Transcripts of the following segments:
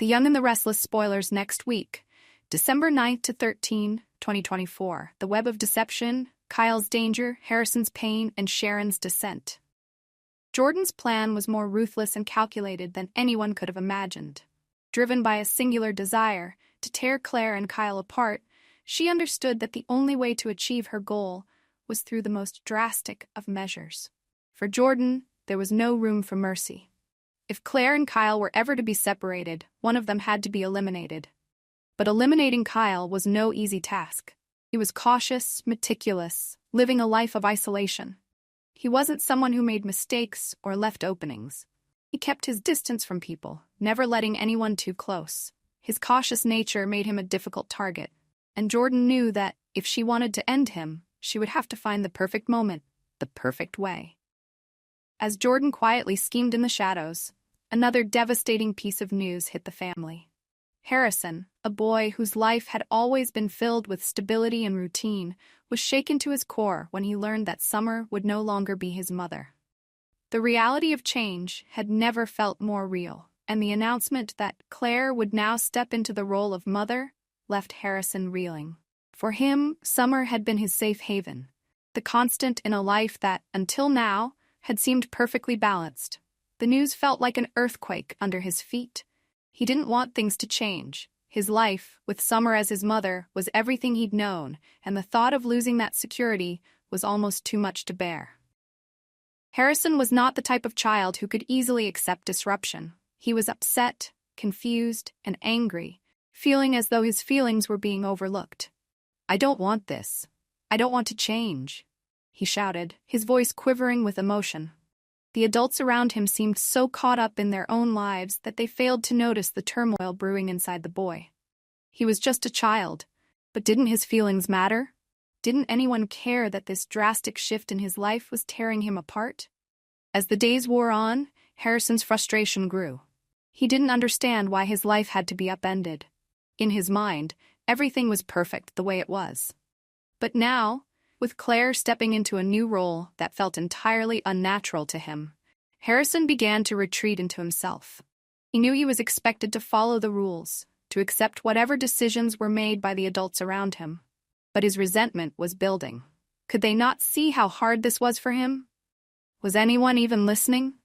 The Young and the Restless spoilers next week, December 9th to 13, 2024. The Web of Deception, Kyle's danger, Harrison's pain, and Sharon's descent. Jordan's plan was more ruthless and calculated than anyone could have imagined. Driven by a singular desire to tear Claire and Kyle apart, she understood that the only way to achieve her goal was through the most drastic of measures. For Jordan, there was no room for mercy. If Claire and Kyle were ever to be separated, one of them had to be eliminated. But eliminating Kyle was no easy task. He was cautious, meticulous, living a life of isolation. He wasn't someone who made mistakes or left openings. He kept his distance from people, never letting anyone too close. His cautious nature made him a difficult target, and Jordan knew that if she wanted to end him, she would have to find the perfect moment, the perfect way. As Jordan quietly schemed in the shadows, another devastating piece of news hit the family. Harrison, a boy whose life had always been filled with stability and routine, was shaken to his core when he learned that Summer would no longer be his mother. The reality of change had never felt more real, and the announcement that Claire would now step into the role of mother left Harrison reeling. For him, Summer had been his safe haven, the constant in a life that, until now, had seemed perfectly balanced. The news felt like an earthquake under his feet. He didn't want things to change. His life, with Summer as his mother, was everything he'd known, and the thought of losing that security was almost too much to bear. Harrison was not the type of child who could easily accept disruption. He was upset, confused, and angry, feeling as though his feelings were being overlooked. "I don't want this. I don't want to change," he shouted, his voice quivering with emotion. The adults around him seemed so caught up in their own lives that they failed to notice the turmoil brewing inside the boy. He was just a child, but didn't his feelings matter? Didn't anyone care that this drastic shift in his life was tearing him apart? As the days wore on, Harrison's frustration grew. He didn't understand why his life had to be upended. In his mind, everything was perfect the way it was. But now, with Claire stepping into a new role that felt entirely unnatural to him, Harrison began to retreat into himself. He knew he was expected to follow the rules, to accept whatever decisions were made by the adults around him. But his resentment was building. Could they not see how hard this was for him? Was anyone even listening?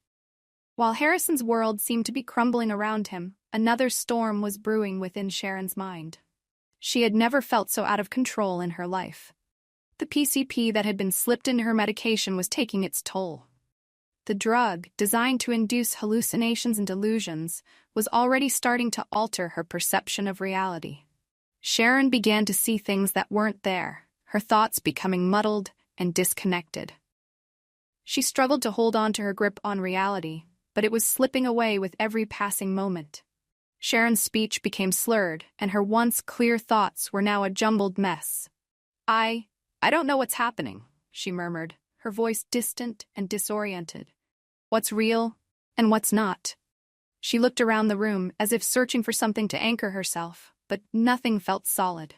While Harrison's world seemed to be crumbling around him, another storm was brewing within Sharon's mind. She had never felt so out of control in her life. The PCP that had been slipped into her medication was taking its toll. The drug, designed to induce hallucinations and delusions, was already starting to alter her perception of reality. Sharon began to see things that weren't there, her thoughts becoming muddled and disconnected. She struggled to hold on to her grip on reality, but it was slipping away with every passing moment. Sharon's speech became slurred, and her once clear thoughts were now a jumbled mess. I don't know what's happening," she murmured, her voice distant and disoriented. "What's real and what's not?" She looked around the room as if searching for something to anchor herself, but nothing felt solid.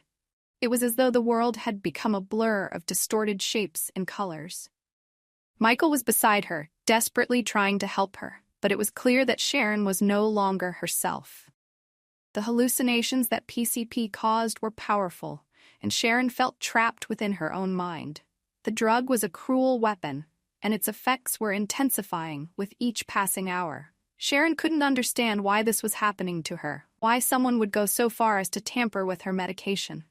It was as though the world had become a blur of distorted shapes and colors. Michael was beside her, desperately trying to help her, but it was clear that Sharon was no longer herself. The hallucinations that PCP caused were powerful, and Sharon felt trapped within her own mind. The drug was a cruel weapon, and its effects were intensifying with each passing hour. Sharon couldn't understand why this was happening to her, why someone would go so far as to tamper with her medication.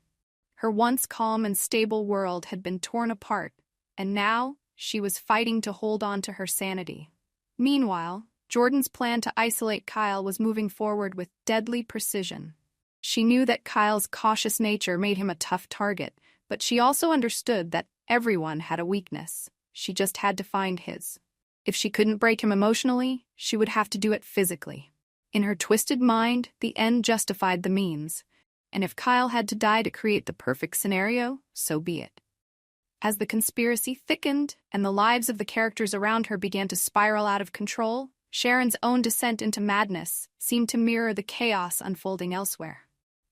Her once calm and stable world had been torn apart, and now she was fighting to hold on to her sanity. Meanwhile, Jordan's plan to isolate Kyle was moving forward with deadly precision. She knew that Kyle's cautious nature made him a tough target, but she also understood that everyone had a weakness. She just had to find his. If she couldn't break him emotionally, she would have to do it physically. In her twisted mind, the end justified the means, and if Kyle had to die to create the perfect scenario, so be it. As the conspiracy thickened and the lives of the characters around her began to spiral out of control, Sharon's own descent into madness seemed to mirror the chaos unfolding elsewhere.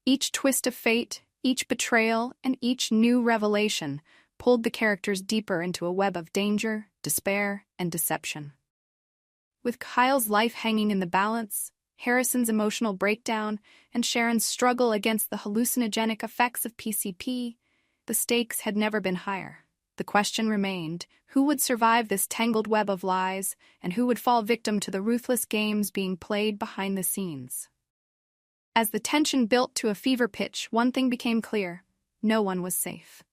Each twist of fate, each betrayal, and each new revelation pulled the characters deeper into a web of danger, despair, and deception. With Kyle's life hanging in the balance, Harrison's emotional breakdown, and Sharon's struggle against the hallucinogenic effects of PCP, the stakes had never been higher. The question remained, who would survive this tangled web of lies, and who would fall victim to the ruthless games being played behind the scenes? As the tension built to a fever pitch, one thing became clear: no one was safe.